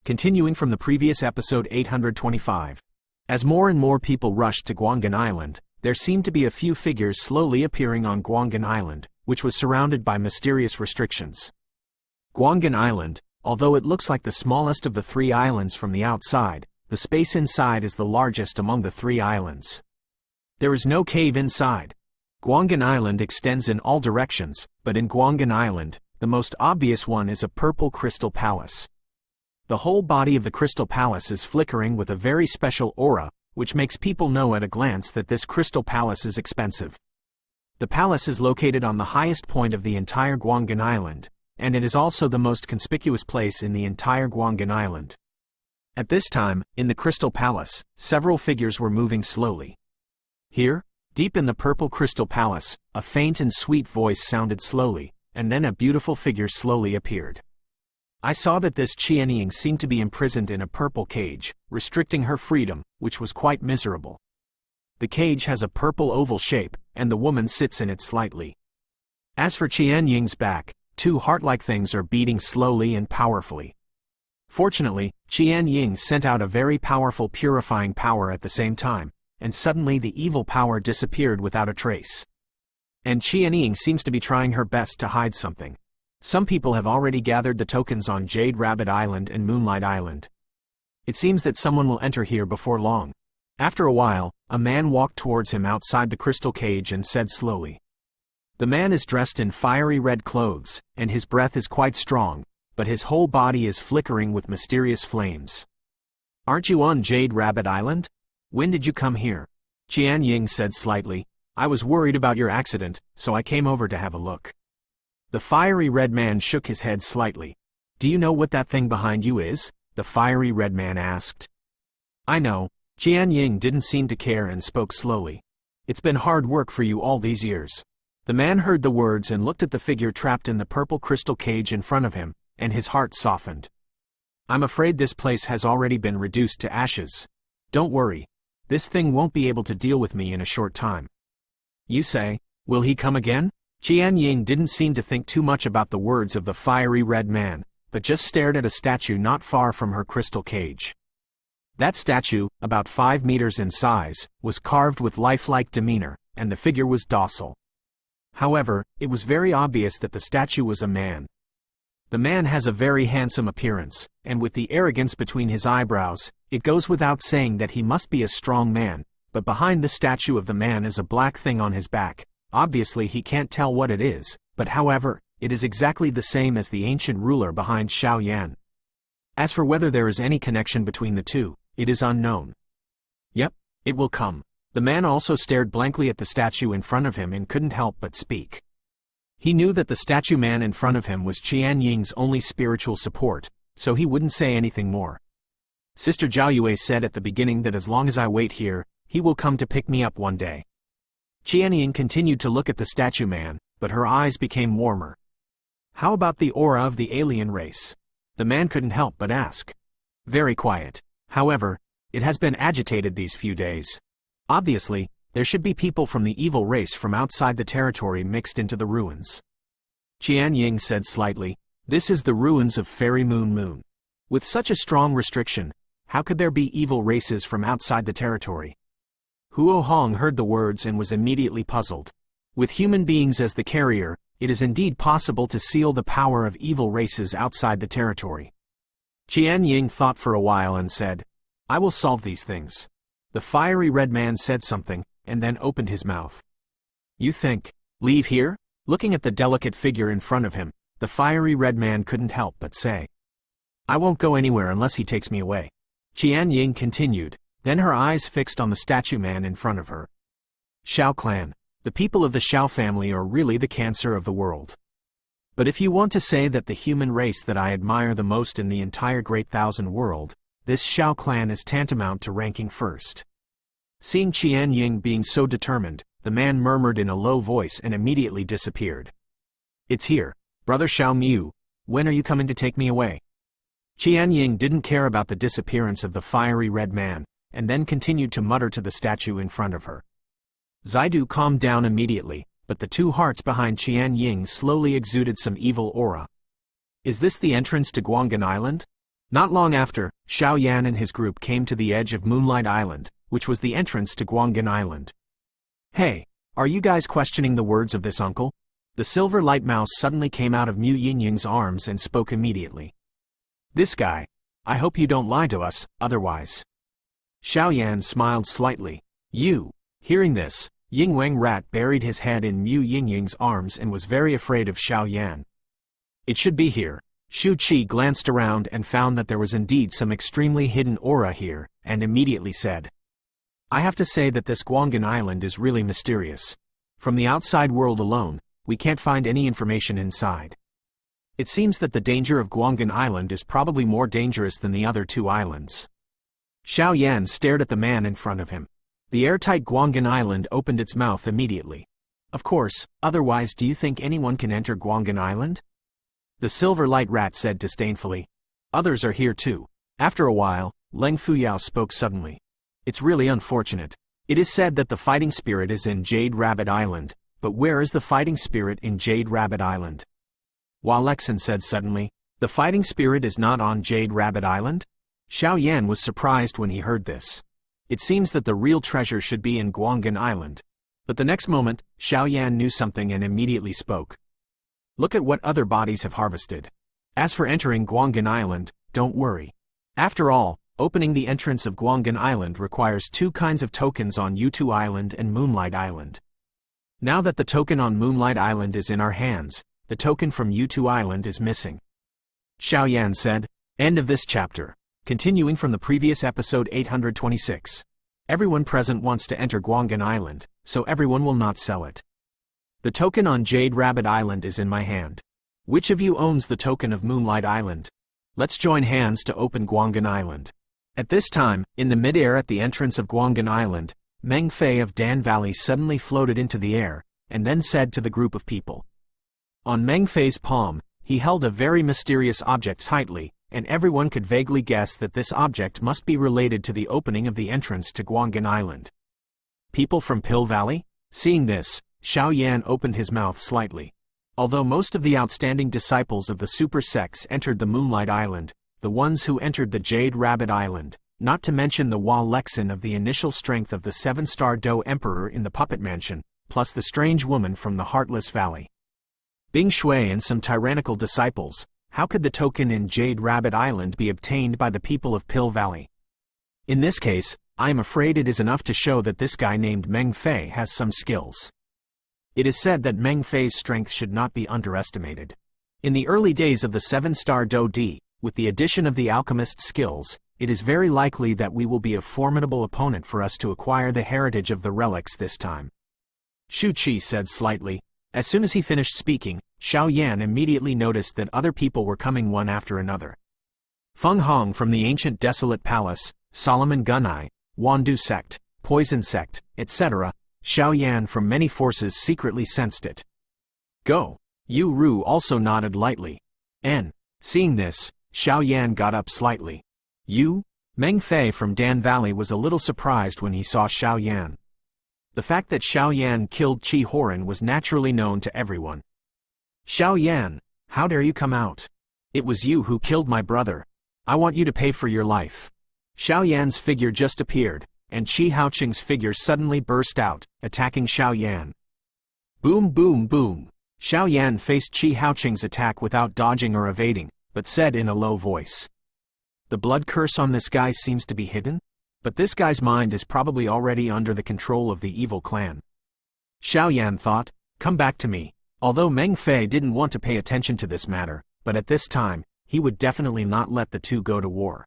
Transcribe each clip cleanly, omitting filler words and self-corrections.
Continuing from the previous episode 825. As more and more people rushed to Guanggan Island, there seemed to be a few figures slowly appearing on Guanggan Island, which was surrounded by mysterious restrictions. Guanggan Island, although it looks like the smallest of the 3 islands from the outside, the space inside is the largest among the 3 islands. There is no cave inside. Guanggan Island extends in all directions, but in Guanggan Island, the most obvious one is a purple crystal palace. The whole body of the crystal palace is flickering with a very special aura, which makes people know at a glance that this crystal palace is expensive. The palace is located on the highest point of the entire Guanggan Island, and it is also the most conspicuous place in the entire Guanggan Island. At this time, in the crystal palace, several figures were moving slowly. Here, deep in the purple crystal palace, a faint and sweet voice sounded slowly, and then a beautiful figure slowly appeared. I saw that this Qianying seemed to be imprisoned in a purple cage, restricting her freedom, which was quite miserable. The cage has a purple oval shape, and the woman sits in it slightly. As for Qianying's back, 2 heart-like things are beating slowly and powerfully. Fortunately, Qianying sent out a very powerful purifying power at the same time, and suddenly the evil power disappeared without a trace. And Qianying seems to be trying her best to hide something. Some people have already gathered the tokens on Jade Rabbit Island and Moonlight Island. It seems that someone will enter here before long. After a while, a man walked towards him outside the crystal cage and said slowly. The man is dressed in fiery red clothes, and his breath is quite strong, but his whole body is flickering with mysterious flames. Aren't you on Jade Rabbit Island? When did you come here? Qianying said slightly. I was worried about your accident, so I came over to have a look. The fiery red man shook his head slightly. Do you know what that thing behind you is? The fiery red man asked. I know. Qianying didn't seem to care and spoke slowly. It's been hard work for you all these years. The man heard the words and looked at the figure trapped in the purple crystal cage in front of him, and his heart softened. I'm afraid this place has already been reduced to ashes. Don't worry. This thing won't be able to deal with me in a short time. You say, will he come again? Qianying didn't seem to think too much about the words of the fiery red man, but just stared at a statue not far from her crystal cage. That statue, about 5 meters in size, was carved with lifelike demeanor, and the figure was docile. However, it was very obvious that the statue was a man. The man has a very handsome appearance, and with the arrogance between his eyebrows, it goes without saying that he must be a strong man, but behind the statue of the man is a black thing on his back. Obviously he can't tell what it is, but however, it is exactly the same as the ancient ruler behind Shaoyan. As for whether there is any connection between the two, it is unknown. Yep, it will come. The man also stared blankly at the statue in front of him and couldn't help but speak. He knew that the statue man in front of him was Qianying's only spiritual support, so he wouldn't say anything more. Sister Zhaoyue said at the beginning that as long as I wait here, he will come to pick me up one day. Qianying continued to look at the statue man, but her eyes became warmer. How about the aura of the alien race? The man couldn't help but ask. Very quiet. However, it has been agitated these few days. Obviously, there should be people from the evil race from outside the territory mixed into the ruins. Qianying said slightly, this is the ruins of Fairy Moon. With such a strong restriction, how could there be evil races from outside the territory? Huo Hong heard the words and was immediately puzzled. With human beings as the carrier, it is indeed possible to seal the power of evil races outside the territory. Qianying thought for a while and said, I will solve these things. The fiery red man said something, and then opened his mouth. You think, leave here? Looking at the delicate figure in front of him, the fiery red man couldn't help but say. I won't go anywhere unless he takes me away. Qianying continued. Then her eyes fixed on the statue man in front of her. Shao clan. The people of the Shao family are really the cancer of the world. But if you want to say that the human race that I admire the most in the entire Great Thousand World, this Shao clan is tantamount to ranking first. Seeing Qianying being so determined, the man murmured in a low voice and immediately disappeared. It's here, Brother Shao Miu. When are you coming to take me away? Qianying didn't care about the disappearance of the fiery red man, and then continued to mutter to the statue in front of her. Zaidu calmed down immediately, but the 2 hearts behind Qianying slowly exuded some evil aura. Is this the entrance to Guanggan Island? Not long after, Xiao Yan and his group came to the edge of Moonlight Island, which was the entrance to Guanggan Island. Hey, are you guys questioning the words of this uncle? The silver light mouse suddenly came out of Mu Yingying's arms and spoke immediately. This guy. I hope you don't lie to us, otherwise. Xiao Yan smiled slightly. You. Hearing this, Ying Wang Rat buried his head in Mu Yingying's arms and was very afraid of Xiao Yan. It should be here. Shu Qi glanced around and found that there was indeed some extremely hidden aura here, and immediately said, I have to say that this Guanggan Island is really mysterious. From the outside world alone, we can't find any information inside. It seems that the danger of Guanggan Island is probably more dangerous than the other two islands. Xiao Yan stared at the man in front of him. The airtight Guanggan Island opened its mouth immediately. Of course, otherwise do you think anyone can enter Guanggan Island? The silver light rat said disdainfully. Others are here too. After a while, Leng Fuyao spoke suddenly. It's really unfortunate. It is said that the fighting spirit is in Jade Rabbit Island, but where is the fighting spirit in Jade Rabbit Island? Hua Lexin said suddenly, the fighting spirit is not on Jade Rabbit Island? Xiao Yan was surprised when he heard this. It seems that the real treasure should be in Guanggan Island. But the next moment, Xiao Yan knew something and immediately spoke. Look at what other bodies have harvested. As for entering Guanggan Island, don't worry. After all, opening the entrance of Guanggan Island requires two kinds of tokens on Yutu Island and Moonlight Island. Now that the token on Moonlight Island is in our hands, the token from Yutu Island is missing. Xiao Yan said, End of this chapter. Continuing from the previous episode 826. Everyone present wants to enter Guanggan Island, so everyone will not sell it. The token on Jade Rabbit Island is in my hand. Which of you owns the token of Moonlight Island? Let's join hands to open Guanggan Island. At this time, in the mid-air at the entrance of Guanggan Island, Meng Fei of Dan Valley suddenly floated into the air, and then said to the group of people. On Meng Fei's palm, he held a very mysterious object tightly, and everyone could vaguely guess that this object must be related to the opening of the entrance to Guanggan Island. People from Pill Valley? Seeing this, Xiao Yan opened his mouth slightly. Although most of the outstanding disciples of the super sects entered the Moonlight Island, the ones who entered the Jade Rabbit Island, not to mention the Hua Lexin of the initial strength of the 7-star Do Emperor in the Puppet Mansion, plus the strange woman from the Heartless Valley. Bing Shui and some tyrannical disciples, how could the token in Jade Rabbit Island be obtained by the people of Pill Valley? In this case, I am afraid it is enough to show that this guy named Meng Fei has some skills. It is said that Meng Fei's strength should not be underestimated. In the early days of the 7-star Do Di, with the addition of the alchemist's skills, it is very likely that we will be a formidable opponent for us to acquire the heritage of the relics this time. Shu Qi said slightly. As soon as he finished speaking, Xiao Yan immediately noticed that other people were coming one after another. Feng Hong from the ancient desolate palace, Solomon Gunai, Wandu sect, Poison sect, etc., Xiao Yan from many forces secretly sensed it. Go! Yu Ru also nodded lightly. Seeing this, Xiao Yan got up slightly. Meng Fei from Dan Valley was a little surprised when he saw Xiao Yan. The fact that Xiao Yan killed Qi Horan was naturally known to everyone. Xiao Yan, how dare you come out? It was you who killed my brother. I want you to pay for your life. Xiao Yan's figure just appeared, and Qi Haoqing's figure suddenly burst out, attacking Xiao Yan. Boom boom boom. Xiao Yan faced Qi Haoqing's attack without dodging or evading, but said in a low voice. The blood curse on this guy seems to be hidden? But this guy's mind is probably already under the control of the evil clan. Xiao Yan thought, come back to me. Although Meng Fei didn't want to pay attention to this matter, but at this time, he would definitely not let the two go to war.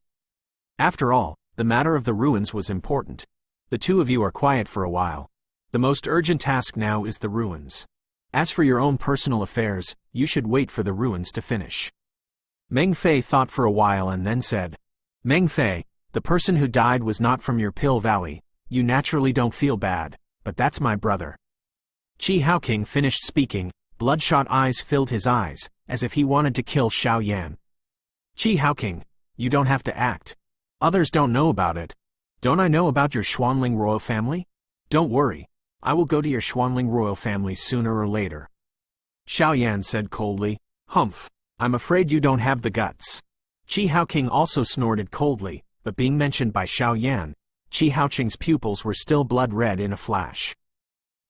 After all, the matter of the ruins was important. The two of you are quiet for a while. The most urgent task now is the ruins. As for your own personal affairs, you should wait for the ruins to finish. Meng Fei thought for a while and then said, Meng Fei, the person who died was not from your Pill Valley, you naturally don't feel bad, but that's my brother. Qi Haoqing finished speaking, bloodshot eyes filled his eyes, as if he wanted to kill Xiao Yan. Qi Haoqing, you don't have to act. Others don't know about it. Don't I know about your Xuanling royal family? Don't worry, I will go to your Xuanling royal family sooner or later. Xiao Yan said coldly, Humph, I'm afraid you don't have the guts. Chi Haoqing also snorted coldly, but being mentioned by Xiao Yan, Chi Haoqing's pupils were still blood red in a flash.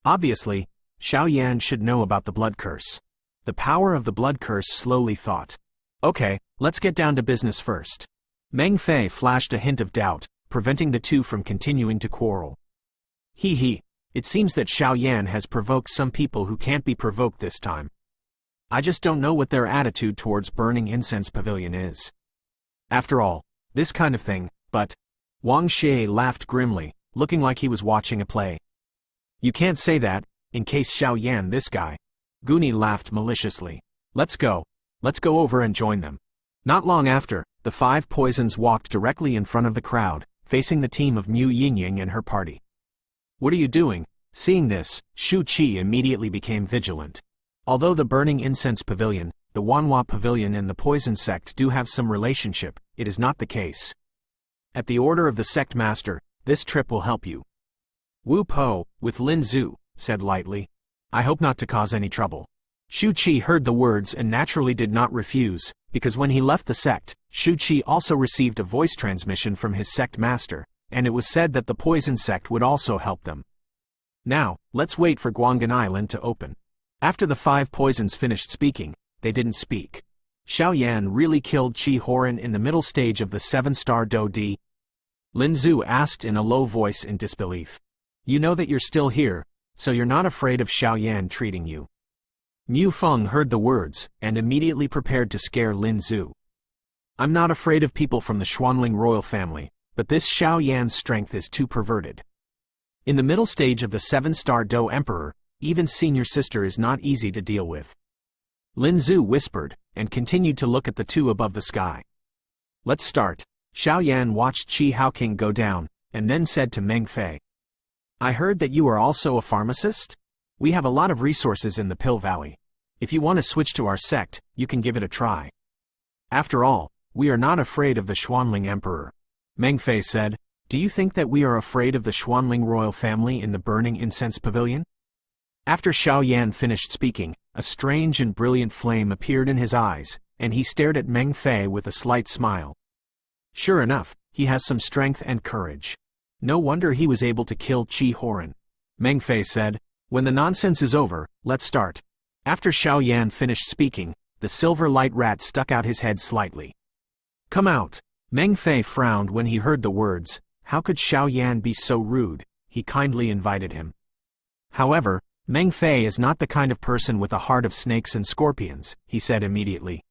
Obviously, Xiao Yan should know about the blood curse. The power of the blood curse slowly thought. Okay, let's get down to business first. Meng Fei flashed a hint of doubt, preventing the two from continuing to quarrel. He, it seems that Xiao Yan has provoked some people who can't be provoked this time. I just don't know what their attitude towards burning incense pavilion is. After all, this kind of thing, but... Wang Xie laughed grimly, looking like he was watching a play. You can't say that, in case Xiao Yan this guy. Guni laughed maliciously. Let's go over and join them. Not long after, the 5 poisons walked directly in front of the crowd, facing the team of Mu Yingying and her party. What are you doing? Seeing this, Shu Qi immediately became vigilant. Although the burning incense pavilion, the Wanhua pavilion and the poison sect do have some relationship, it is not the case. At the order of the sect master, this trip will help you. Wu Po, with Lin Zhu, said lightly. I hope not to cause any trouble. Shu Qi heard the words and naturally did not refuse, because when he left the sect, Shu Qi also received a voice transmission from his sect master, and it was said that the poison sect would also help them. Now, let's wait for Guanggan Island to open. After the 5 poisons finished speaking, they didn't speak. Xiao Yan really killed Qi Horan in the middle stage of the 7-star Do Di? Lin Zhu asked in a low voice in disbelief. You know that you're still here, so you're not afraid of Xiao Yan treating you. Mu Feng heard the words, and immediately prepared to scare Lin Zhu. I'm not afraid of people from the Xuanling royal family, but this Xiao Yan's strength is too perverted. In the middle stage of the 7-star Do Emperor, even senior sister is not easy to deal with. Lin Zhu whispered, and continued to look at the 2 above the sky. Let's start. Xiao Yan watched Chi Haoqing go down, and then said to Meng Fei. I heard that you are also a pharmacist? We have a lot of resources in the Pill Valley. If you want to switch to our sect, you can give it a try. After all, we are not afraid of the Xuanling Emperor. Meng Fei said, Do you think that we are afraid of the Xuanling royal family in the burning incense pavilion? After Xiao Yan finished speaking, a strange and brilliant flame appeared in his eyes, and he stared at Meng Fei with a slight smile. Sure enough, he has some strength and courage. No wonder he was able to kill Qi Horan. Meng Fei said, When the nonsense is over, let's start. After Xiao Yan finished speaking, the silver light rat stuck out his head slightly. Come out. Meng Fei frowned when he heard the words. How could Xiao Yan be so rude? He kindly invited him. However, Meng Fei is not the kind of person with a heart of snakes and scorpions, he said immediately.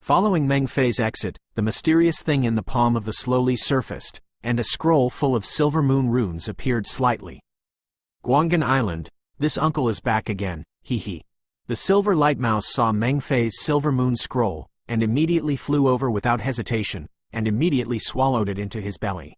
Following Meng Fei's exit, the mysterious thing in the palm of the slowly surfaced, and a scroll full of silver moon runes appeared slightly. Guanggan Island, this uncle is back again, he. The silver light mouse saw Meng Fei's silver moon scroll, and immediately flew over without hesitation, and immediately swallowed it into his belly.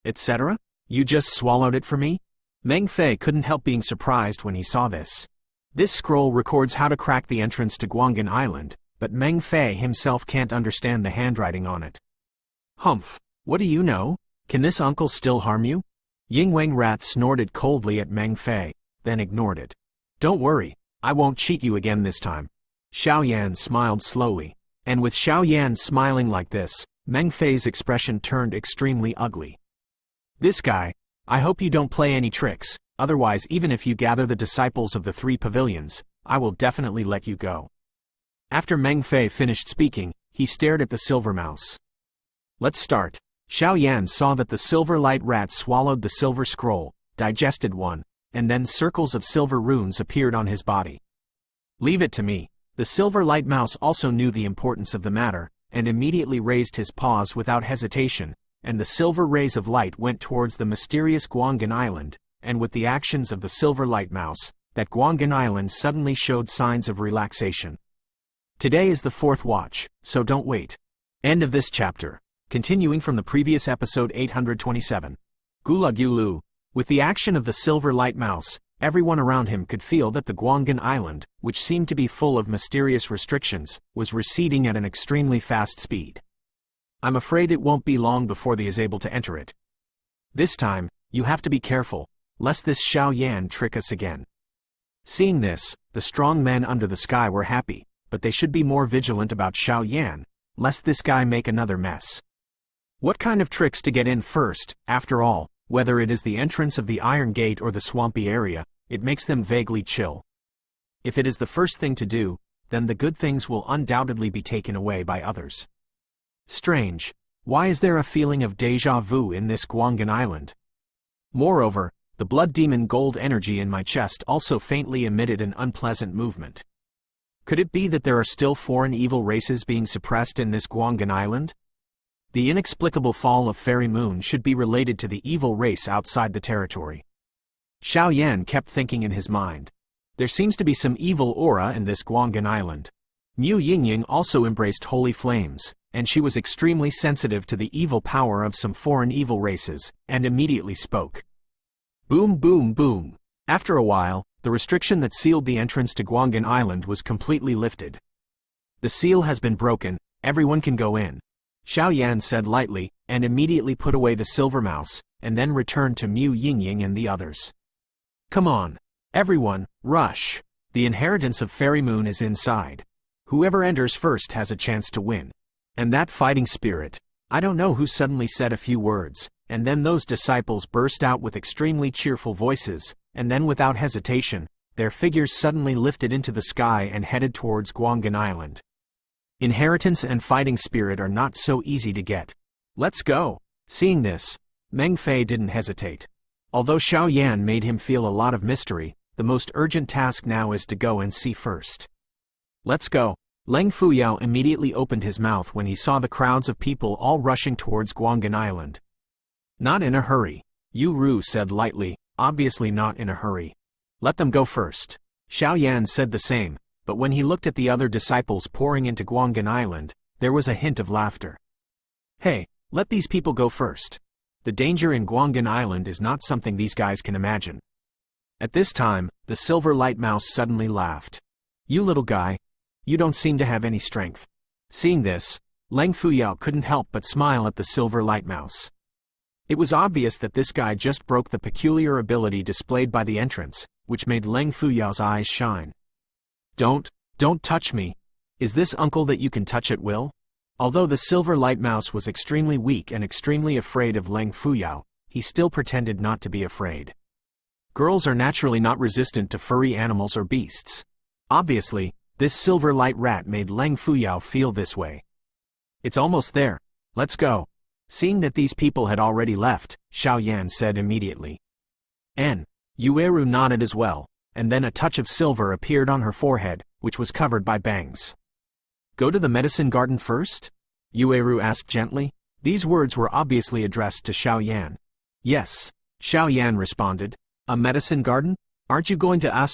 Etc.? You just swallowed it for me? Meng Fei couldn't help being surprised when he saw this. This scroll records how to crack the entrance to Guanggan Island, but Meng Fei himself can't understand the handwriting on it. Humph, what do you know? Can this uncle still harm you? Yingwang Rat snorted coldly at Meng Fei, then ignored it. Don't worry, I won't cheat you again this time. Xiao Yan smiled slowly, and with Xiao Yan smiling like this, Meng Fei's expression turned extremely ugly. This guy, I hope you don't play any tricks, otherwise even if you gather the disciples of the 3 pavilions, I will definitely let you go. After Meng Fei finished speaking, he stared at the silver mouse. Let's start. Xiao Yan saw that the silver light rat swallowed the silver scroll, digested one, and then circles of silver runes appeared on his body. Leave it to me. The silver light mouse also knew the importance of the matter, and immediately raised his paws without hesitation, and the silver rays of light went towards the mysterious Guanggan Island, and with the actions of the silver light mouse, that Guanggan Island suddenly showed signs of relaxation. Today is the 4th watch, so don't wait. End of this chapter. Continuing from the previous episode 827. Gula Gulu. With the action of the silver light mouse, everyone around him could feel that the Guanggan Island, which seemed to be full of mysterious restrictions, was receding at an extremely fast speed. I'm afraid it won't be long before he is able to enter it. This time, you have to be careful, lest this Xiao Yan trick us again. Seeing this, the strong men under the sky were happy, but they should be more vigilant about Xiao Yan, lest this guy make another mess. What kind of tricks to get in first? After all, whether it is the entrance of the Iron Gate or the swampy area, it makes them vaguely chill. If it is the first thing to do, then the good things will undoubtedly be taken away by others. Strange. Why is there a feeling of déjà vu in this Guangan Island? Moreover, the blood demon gold energy in my chest also faintly emitted an unpleasant movement. Could it be that there are still foreign evil races being suppressed in this Guangan Island? The inexplicable fall of Fairy Moon should be related to the evil race outside the territory. Xiao Yan kept thinking in his mind. There seems to be some evil aura in this Guangan Island. Mu Yingying also embraced holy flames, and she was extremely sensitive to the evil power of some foreign evil races, and immediately spoke. Boom boom boom. After a while, the restriction that sealed the entrance to Guangan Island was completely lifted. The seal has been broken, everyone can go in. Xiao Yan said lightly, and immediately put away the silver mouse, and then returned to Mu Yingying and the others. Come on. Everyone, rush. The inheritance of Fairy Moon is inside. Whoever enters first has a chance to win. And that fighting spirit. I don't know who suddenly said a few words, and then those disciples burst out with extremely cheerful voices, and then without hesitation, their figures suddenly lifted into the sky and headed towards Guangan Island. Inheritance and fighting spirit are not so easy to get. Let's go. Seeing this, Meng Fei didn't hesitate. Although Xiao Yan made him feel a lot of mystery, the most urgent task now is to go and see first. Let's go. Leng Fuyao immediately opened his mouth when he saw the crowds of people all rushing towards Guangan Island. Not in a hurry, Yu Ru said lightly, obviously not in a hurry. Let them go first. Xiao Yan said the same, but when he looked at the other disciples pouring into Guangan Island, there was a hint of laughter. Hey, let these people go first. The danger in Guangan Island is not something these guys can imagine. At this time, the silver light mouse suddenly laughed. You little guy. You don't seem to have any strength. Seeing this, Leng Fuyao couldn't help but smile at the silver light mouse. It was obvious that this guy just broke the peculiar ability displayed by the entrance, which made Leng Fuyao's eyes shine. Don't touch me. Is this uncle that you can touch at will? Although the silver light mouse was extremely weak and extremely afraid of Leng Fuyao, he still pretended not to be afraid. Girls are naturally not resistant to furry animals or beasts. Obviously, this silver light rat made Leng Fuyao feel this way. It's almost there. Let's go. Seeing that these people had already left, Xiao Yan said immediately. Yueru nodded as well, and then a touch of silver appeared on her forehead, which was covered by bangs. Go to the medicine garden first? Yueru asked gently. These words were obviously addressed to Xiao Yan. Yes, Xiao Yan responded. A medicine garden? Aren't you going to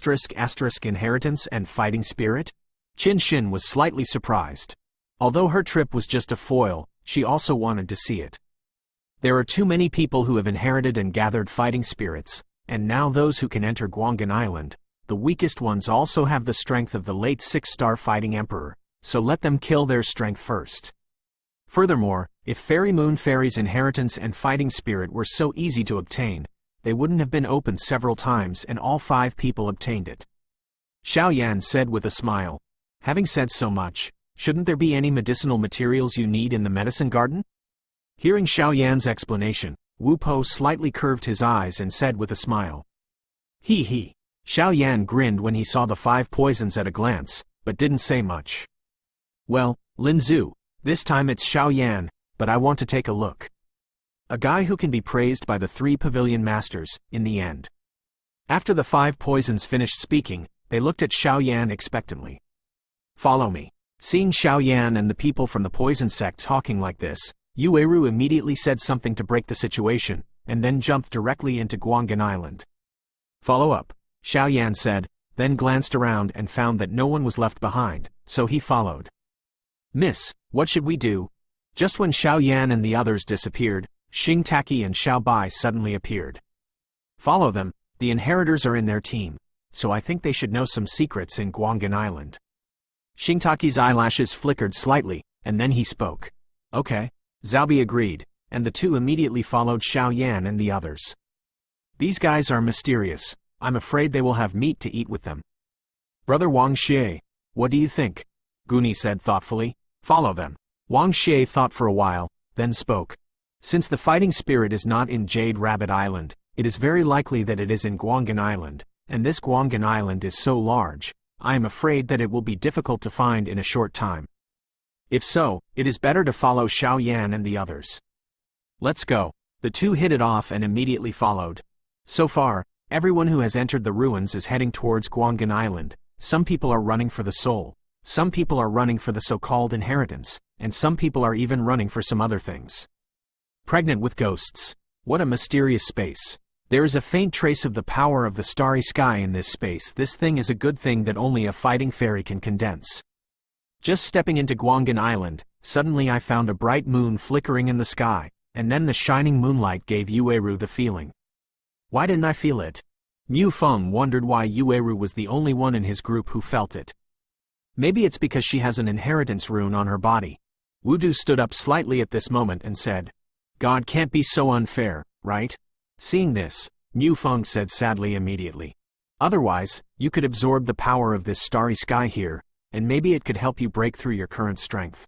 *** inheritance and fighting spirit? Qin Xin was slightly surprised. Although her trip was just a foil, she also wanted to see it. There are too many people who have inherited and gathered fighting spirits, and now those who can enter Guangan Island, the weakest ones also have the strength of the late 6-star fighting emperor, so let them kill their strength first. Furthermore, if Fairy Moon Fairy's inheritance and fighting spirit were so easy to obtain, they wouldn't have been opened several times and all 5 people obtained it. Xiao Yan said with a smile. Having said so much, shouldn't there be any medicinal materials you need in the medicine garden? Hearing Xiao Yan's explanation, Wu Po slightly curved his eyes and said with a smile. He. Xiao Yan grinned when he saw the 5 poisons at a glance, but didn't say much. Well, Lin Zhu, this time it's Xiao Yan, but I want to take a look. A guy who can be praised by the 3 pavilion masters, in the end. After the 5 poisons finished speaking, they looked at Xiao Yan expectantly. Follow me. Seeing Xiao Yan and the people from the poison sect talking like this, Yueru immediately said something to break the situation, and then jumped directly into Guangan Island. Follow up, Xiao Yan said, then glanced around and found that no one was left behind, so he followed. Miss, what should we do? Just when Xiao Yan and the others disappeared, Xing Taki and Xiao Bai suddenly appeared. Follow them, the inheritors are in their team, so I think they should know some secrets in Guangan Island. Xing Taki's eyelashes flickered slightly, and then he spoke. Okay. Zhaobi agreed, and the 2 immediately followed Xiao Yan and the others. These guys are mysterious. I'm afraid they will have meat to eat with them. Brother Wang Xie, what do you think? Guni said thoughtfully. Follow them. Wang Xie thought for a while, then spoke. Since the fighting spirit is not in Jade Rabbit Island, it is very likely that it is in Guanggan Island, and this Guanggan Island is so large, I am afraid that it will be difficult to find in a short time. If so, it is better to follow Xiao Yan and the others. Let's go. The two hit it off and immediately followed. So far, everyone who has entered the ruins is heading towards Guanggan Island. Some people are running for the soul, some people are running for the so-called inheritance, and some people are even running for some other things. Pregnant with ghosts. What a mysterious space. There is a faint trace of the power of the starry sky in this space. This thing is a good thing that only a fighting fairy can condense. Just stepping into Guanggan Island, suddenly I found a bright moon flickering in the sky, and then the shining moonlight gave Yueru the feeling. Why didn't I feel it? Mu Feng wondered why Yueru was the only one in his group who felt it. Maybe it's because she has an inheritance rune on her body. Wudu stood up slightly at this moment and said, God can't be so unfair, right? Seeing this, Mu Feng said sadly immediately. Otherwise, you could absorb the power of this starry sky here, and maybe it could help you break through your current strength.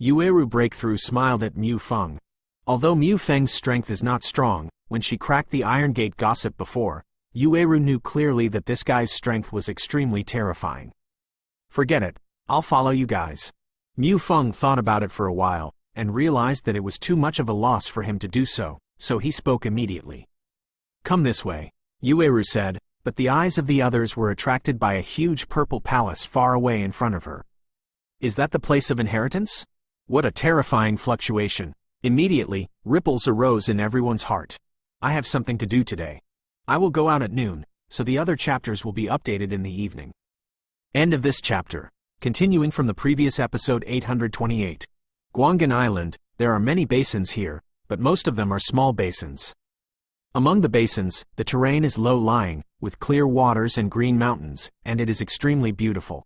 Yueru Breakthrough smiled at Mu Feng. Although Mu Feng's strength is not strong, when she cracked the Iron Gate gossip before, Yueru knew clearly that this guy's strength was extremely terrifying. Forget it, I'll follow you guys. Mu Feng thought about it for a while, and realized that it was too much of a loss for him to do so, so he spoke immediately. Come this way, Yueru said, but the eyes of the others were attracted by a huge purple palace far away in front of her. Is that the place of inheritance? What a terrifying fluctuation. Immediately, ripples arose in everyone's heart. I have something to do today. I will go out at noon, so the other chapters will be updated in the evening. End of this chapter. Continuing from the previous episode 828. Guanggan Island, there are many basins here, but most of them are small basins. Among the basins, the terrain is low-lying, with clear waters and green mountains, and it is extremely beautiful.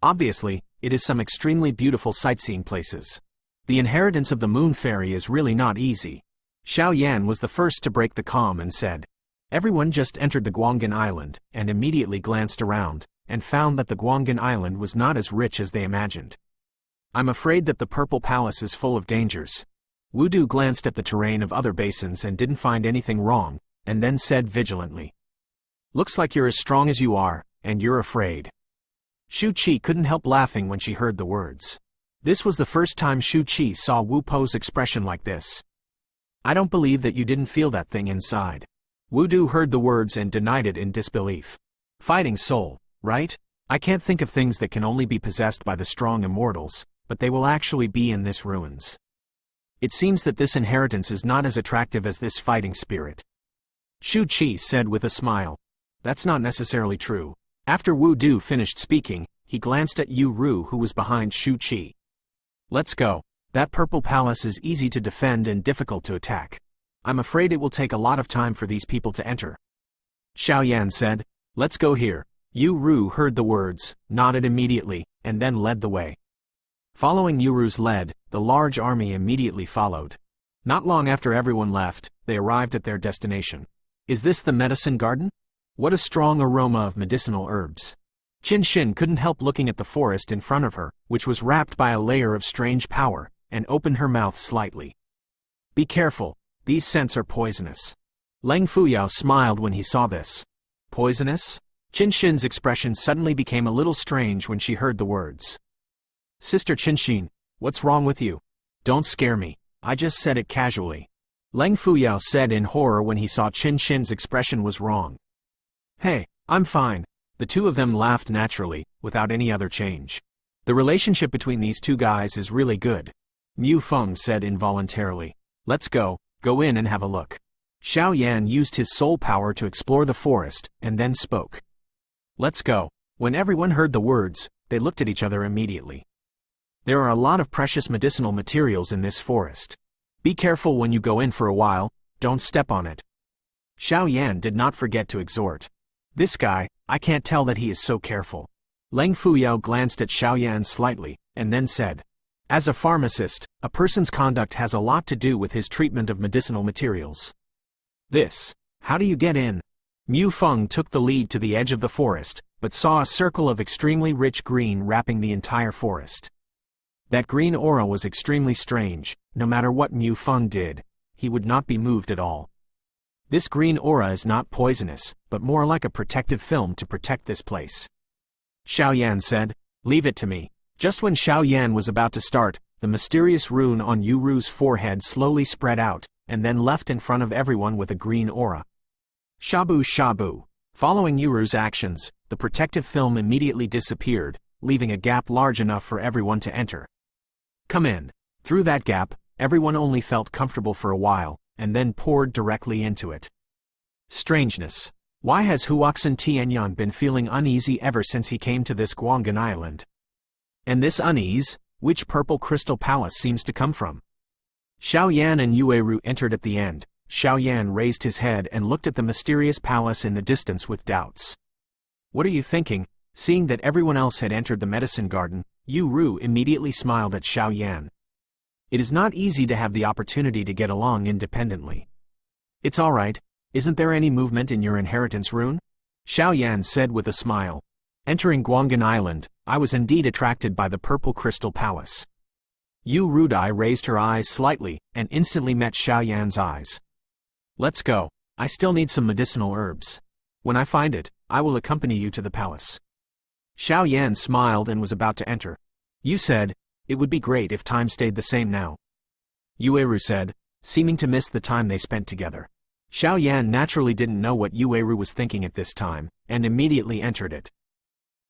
Obviously, it is some extremely beautiful sightseeing places. The inheritance of the Moon Fairy is really not easy. Xiao Yan was the first to break the calm and said, everyone just entered the Guanggan Island, and immediately glanced around, and found that the Guanggan Island was not as rich as they imagined. I'm afraid that the Purple Palace is full of dangers. Wudu glanced at the terrain of other basins and didn't find anything wrong, and then said vigilantly, looks like you're as strong as you are, and you're afraid. Shu Qi couldn't help laughing when she heard the words. This was the first time Shu Qi saw Wu Po's expression like this. I don't believe that you didn't feel that thing inside. Wudu heard the words and denied it in disbelief. Fighting soul, right? I can't think of things that can only be possessed by the strong immortals, but they will actually be in this ruins. It seems that this inheritance is not as attractive as this fighting spirit. Shu Qi said with a smile. That's not necessarily true. After Wu Du finished speaking, he glanced at Yu Ru who was behind Shu Qi. Let's go. That purple palace is easy to defend and difficult to attack. I'm afraid it will take a lot of time for these people to enter. Xiao Yan said, let's go here. Yu Ru heard the words, nodded immediately, and then led the way. Following Yu Ru's lead, the large army immediately followed. Not long after everyone left, they arrived at their destination. Is this the medicine garden? What a strong aroma of medicinal herbs. Qin Xin couldn't help looking at the forest in front of her, which was wrapped by a layer of strange power, and opened her mouth slightly. Be careful, these scents are poisonous. Leng Fuyao smiled when he saw this. Poisonous? Qin Xin's expression suddenly became a little strange when she heard the words. Sister Qin Xin, what's wrong with you? Don't scare me, I just said it casually. Leng Fuyao said in horror when he saw Qin Xin's expression was wrong. Hey, I'm fine. The two of them laughed naturally, without any other change. The relationship between these two guys is really good. Mu Feng said involuntarily. Let's go in and have a look. Xiao Yan used his soul power to explore the forest, and then spoke. Let's go. When everyone heard the words, they looked at each other immediately. There are a lot of precious medicinal materials in this forest. Be careful when you go in for a while, don't step on it. Xiao Yan did not forget to exhort. This guy, I can't tell that he is so careful. Leng Fuyao glanced at Xiao Yan slightly, and then said, as a pharmacist, a person's conduct has a lot to do with his treatment of medicinal materials. How do you get in? Mu Feng took the lead to the edge of the forest, but saw a circle of extremely rich green wrapping the entire forest. That green aura was extremely strange. No matter what Mu Feng did, he would not be moved at all. This green aura is not poisonous, but more like a protective film to protect this place. Xiao Yan said, "Leave it to me." Just when Xiao Yan was about to start, the mysterious rune on Yu Ru's forehead slowly spread out, and then left in front of everyone with a green aura. Shabu shabu. Following Yu Ru's actions, the protective film immediately disappeared, leaving a gap large enough for everyone to enter. Come in. Through that gap, everyone only felt comfortable for a while, and then poured directly into it. Strangeness. Why has Huoxin Tianyan been feeling uneasy ever since he came to this Guanggan Island? And this unease, which purple crystal palace seems to come from? Xiao Yan and Yueru entered at the end. Xiao Yan raised his head and looked at the mysterious palace in the distance with doubts. What are you thinking? Seeing that everyone else had entered the medicine garden, Yu Ru immediately smiled at Xiao Yan. It is not easy to have the opportunity to get along independently. It's all right. Isn't there any movement in your inheritance rune? Xiao Yan said with a smile. Entering Guanggan Island, I was indeed attracted by the purple crystal palace. Yu Rudai raised her eyes slightly, and instantly met Xiao Yan's eyes. Let's go. I still need some medicinal herbs. When I find it, I will accompany you to the palace. Xiao Yan smiled and was about to enter. You said, it would be great if time stayed the same now. Yueru said, seeming to miss the time they spent together. Xiao Yan naturally didn't know what Yueru was thinking at this time, and immediately entered it.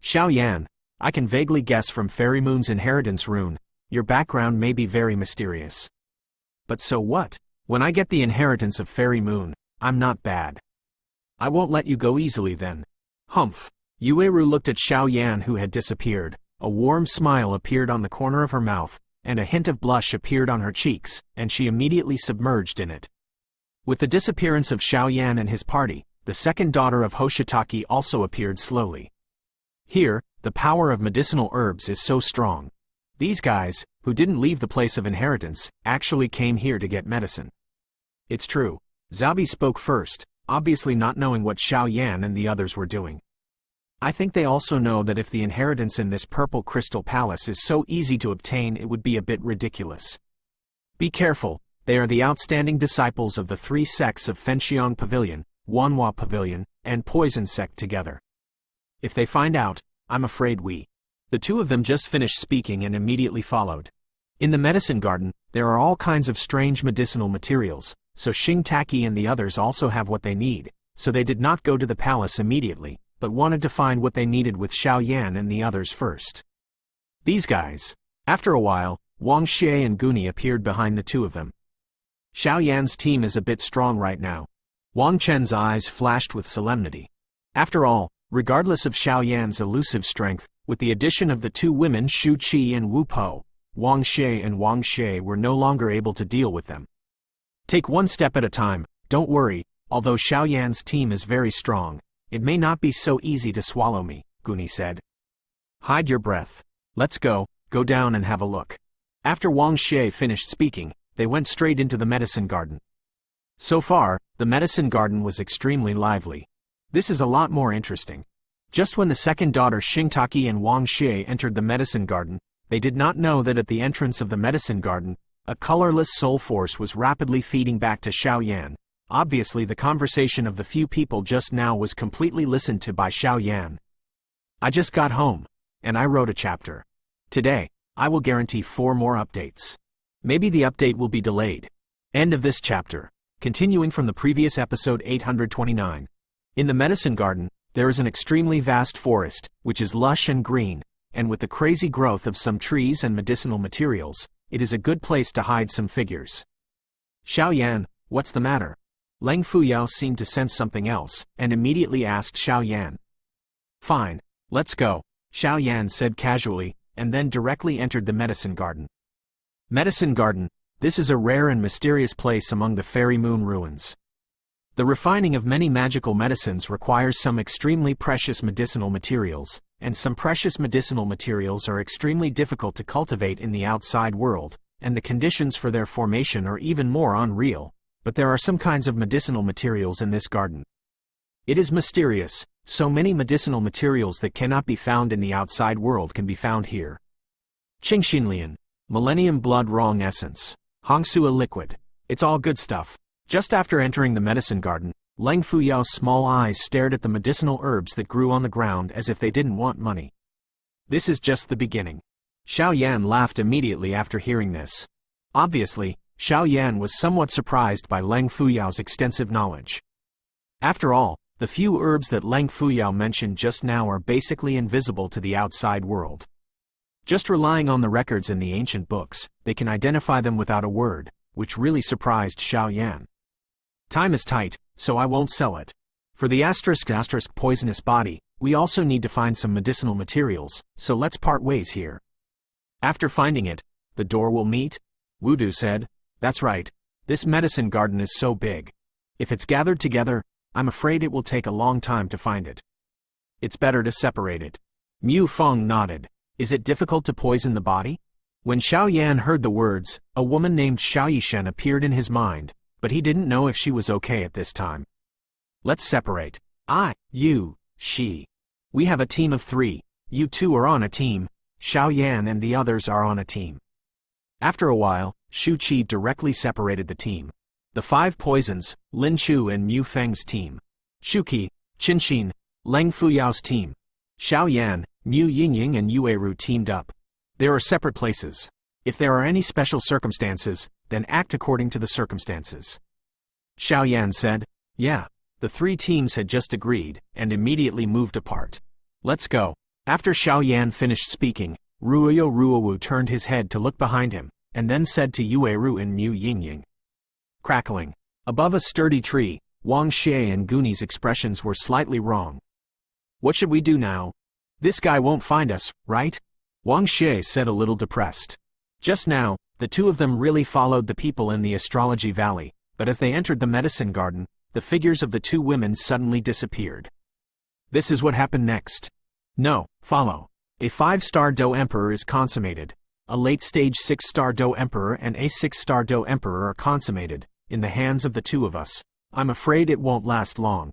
Xiao Yan, I can vaguely guess from Fairy Moon's inheritance rune, your background may be very mysterious. But so what? When I get the inheritance of Fairy Moon, I'm not bad. I won't let you go easily then. Humph. Yueru looked at Xiao Yan who had disappeared. A warm smile appeared on the corner of her mouth, and a hint of blush appeared on her cheeks, and she immediately submerged in it. With the disappearance of Xiao Yan and his party, the second daughter of Hoshitaki also appeared slowly. Here, the power of medicinal herbs is so strong. These guys, who didn't leave the place of inheritance, actually came here to get medicine. It's true. Zabi spoke first, obviously not knowing what Xiao Yan and the others were doing. I think they also know that if the inheritance in this purple crystal palace is so easy to obtain, it would be a bit ridiculous. Be careful, they are the outstanding disciples of the three sects of Fenxiang Pavilion, Wanhua Pavilion, and Poison Sect together. If they find out, I'm afraid we. The two of them just finished speaking and immediately followed. In the medicine garden, there are all kinds of strange medicinal materials, so Xingtaki and the others also have what they need, so they did not go to the palace immediately, but wanted to find what they needed with Xiao Yan and the others first. These guys. After a while, Wang Xie and Guni appeared behind the two of them. Xiao Yan's team is a bit strong right now. Wang Chen's eyes flashed with solemnity. After all, regardless of Xiao Yan's elusive strength, with the addition of the two women Shu Qi and Wu Po, Wang Xie and Wang Xie were no longer able to deal with them. Take one step at a time, don't worry, although Xiao Yan's team is very strong, it may not be so easy to swallow me, Guni said. Hide your breath. Let's go down and have a look. After Wang Xie finished speaking, they went straight into the medicine garden. So far, the medicine garden was extremely lively. This is a lot more interesting. Just when the second daughter Xingtaki and Wang Xie entered the medicine garden, they did not know that at the entrance of the medicine garden, a colorless soul force was rapidly feeding back to Xiao Yan. Obviously the conversation of the few people just now was completely listened to by Xiao Yan. I just got home, and I wrote a chapter. Today, I will guarantee 4 more updates. Maybe the update will be delayed. End of this chapter. Continuing from the previous episode 829. In the medicine garden, there is an extremely vast forest, which is lush and green, and with the crazy growth of some trees and medicinal materials, it is a good place to hide some figures. Xiao Yan, what's the matter? Leng Fuyao seemed to sense something else, and immediately asked Xiao Yan. Fine, let's go, Xiao Yan said casually, and then directly entered the medicine garden. Medicine garden, this is a rare and mysterious place among the Fairy Moon ruins. The refining of many magical medicines requires some extremely precious medicinal materials, and some precious medicinal materials are extremely difficult to cultivate in the outside world, and the conditions for their formation are even more unreal, but there are some kinds of medicinal materials in this garden. It is mysterious, so many medicinal materials that cannot be found in the outside world can be found here. Qingxinlian, Millennium Blood Wrong Essence. Hongsua Liquid. It's all good stuff. Just after entering the medicine garden, Leng Fuyao's small eyes stared at the medicinal herbs that grew on the ground as if they didn't want money. This is just the beginning. Xiao Yan laughed immediately after hearing this. Obviously, Xiao Yan was somewhat surprised by Leng Fuyao's extensive knowledge. After all, the few herbs that Leng Fuyao mentioned just now are basically invisible to the outside world. Just relying on the records in the ancient books, they can identify them without a word, which really surprised Xiao Yan. Time is tight, so I won't sell it. For the *** poisonous body, we also need to find some medicinal materials, so let's part ways here. After finding it, the door will meet? Wudu said. That's right. This medicine garden is so big. If it's gathered together, I'm afraid it will take a long time to find it. It's better to separate it. Mu Feng nodded. Is it difficult to poison the body? When Xiao Yan heard the words, a woman named Xiao Yishen appeared in his mind, but he didn't know if she was okay at this time. Let's separate. I, you, she. We have a team of 3. You 2 are on a team. Xiao Yan and the others are on a team. After a while, Shu Qi directly separated the team. The 5 poisons, Lin Chu and Mu Feng's team. Shu Qi, Qin Xin, Leng Fuyao's team. Xiao Yan, Mu Yingying and Yue Ru teamed up. There are separate places. If there are any special circumstances, then act according to the circumstances. Xiao Yan said. Yeah. The 3 teams had just agreed, and immediately moved apart. Let's go. After Xiao Yan finished speaking, Ruoyo Ruowu turned his head to look behind him, and then said to Yue Ru and Mu Yingying. Crackling. Above a sturdy tree, Wang Xie and Guni's expressions were slightly wrong. What should we do now? This guy won't find us, right? Wang Xie said a little depressed. Just now, the 2 of them really followed the people in the astrology valley, but as they entered the medicine garden, the figures of the 2 women suddenly disappeared. This is what happened next. No, follow. A 5-star Do Emperor is consummated. A late-stage 6-star Do Emperor and a 6-star Do Emperor are consummated, in the hands of the 2 of us. I'm afraid it won't last long.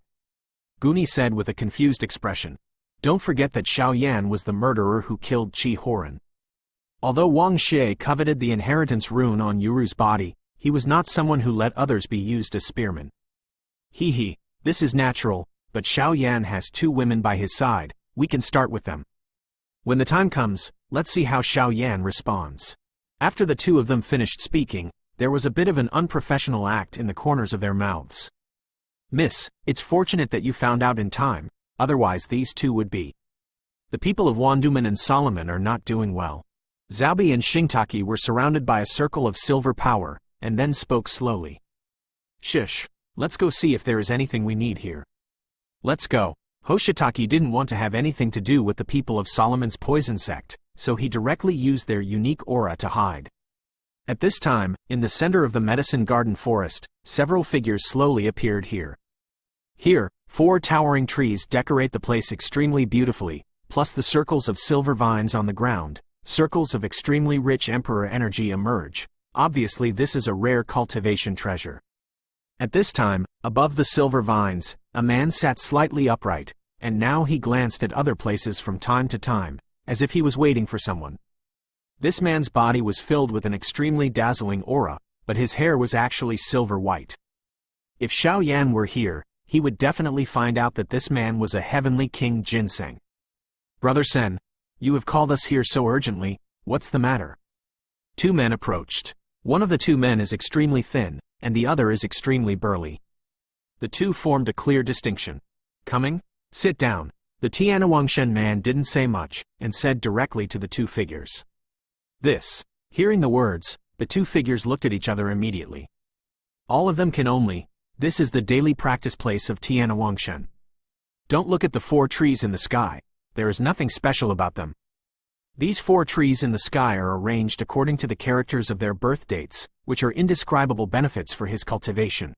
Guni said with a confused expression. Don't forget that Xiao Yan was the murderer who killed Qi Horan. Although Wang Xie coveted the inheritance rune on Yuru's body, he was not someone who let others be used as spearmen. He, this is natural, but Xiao Yan has 2 women by his side, we can start with them. When the time comes, let's see how Xiao Yan responds. After the 2 of them finished speaking, there was a bit of an unprofessional act in the corners of their mouths. Miss, it's fortunate that you found out in time, otherwise these 2 would be. The people of Wanduman and Solomon are not doing well. Zhaobi and Xingtaki were surrounded by a circle of silver power, and then spoke slowly. Shish. Let's go see if there is anything we need here. Let's go. Hoshitaki didn't want to have anything to do with the people of Solomon's poison sect, so he directly used their unique aura to hide. At this time, in the center of the medicine garden forest, several figures slowly appeared here. Here, 4 towering trees decorate the place extremely beautifully, plus the circles of silver vines on the ground. Circles of extremely rich emperor energy emerge. Obviously this is a rare cultivation treasure. At this time, above the silver vines, a man sat slightly upright, and now he glanced at other places from time to time, as if he was waiting for someone. This man's body was filled with an extremely dazzling aura, but his hair was actually silver white. If Xiao Yan were here, he would definitely find out that this man was a heavenly king ginseng. Brother Sen, you have called us here so urgently, what's the matter? 2 men approached. One of the 2 men is extremely thin, and the other is extremely burly. The 2 formed a clear distinction. Coming? Sit down. The Tianwangshen man didn't say much, and said directly to the 2 figures. This. Hearing the words, the 2 figures looked at each other immediately. All of them can only. This is the daily practice place of Tianwangshen. Don't look at the 4 trees in the sky. There is nothing special about them. These 4 trees in the sky are arranged according to the characters of their birth dates, which are indescribable benefits for his cultivation.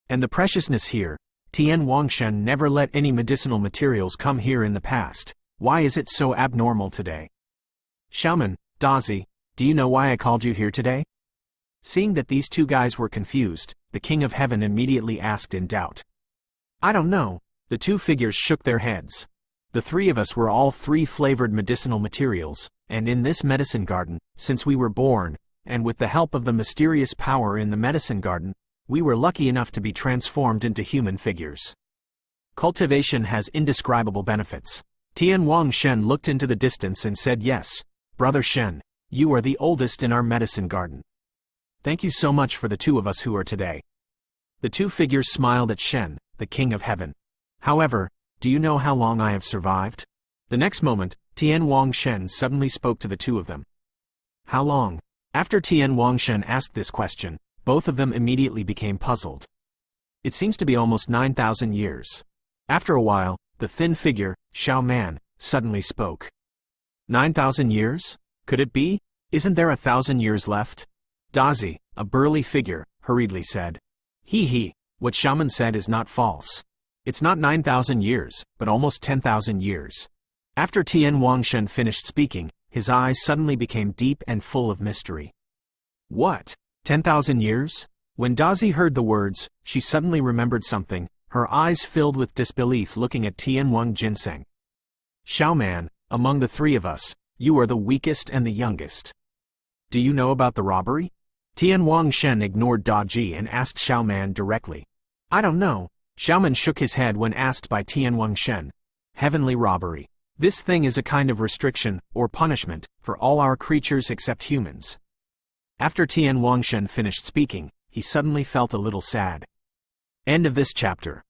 And the preciousness here, Tianwangshen never let any medicinal materials come here in the past. Why is it so abnormal today? Xiaoman, Dazi, do you know why I called you here today? Seeing that these 2 guys were confused, the King of Heaven immediately asked in doubt. I don't know. The 2 figures shook their heads. The 3 of us were all 3 flavored medicinal materials, and in this medicine garden, since we were born, and with the help of the mysterious power in the medicine garden, we were lucky enough to be transformed into human figures. Cultivation has indescribable benefits. Tian Wang Shen looked into the distance and said, "Yes, Brother Shen, you are the oldest in our medicine garden. Thank you so much for the two of us who are today." The two figures smiled at Shen, the King of Heaven. "However, do you know how long I have survived?" The next moment, Tian Wang Shen suddenly spoke to the two of them. "How long?" After Tian Wang Shen asked this question, both of them immediately became puzzled. "It seems to be almost 9,000 years. After a while, the thin figure, Xiao Man, suddenly spoke. 9,000 years? Could it be? Isn't there 1,000 years left? Dazi, a burly figure, hurriedly said. He, what Xiaoman said is not false. It's not 9,000 years, but almost 10,000 years. After Tian Wangshen finished speaking, his eyes suddenly became deep and full of mystery. What? 10,000 years? When Dazi heard the words, she suddenly remembered something, her eyes filled with disbelief looking at Tian Wang Jinseng. Xiaoman, among the three of us, you are the weakest and the youngest. Do you know about the robbery? Tian Wangshen ignored Daji and asked Xiaoman directly. I don't know. Xiaoman shook his head when asked by Tian Wangshen. Heavenly robbery. This thing is a kind of restriction, or punishment, for all our creatures except humans. After Tian Wangshen finished speaking, he suddenly felt a little sad. End of this chapter.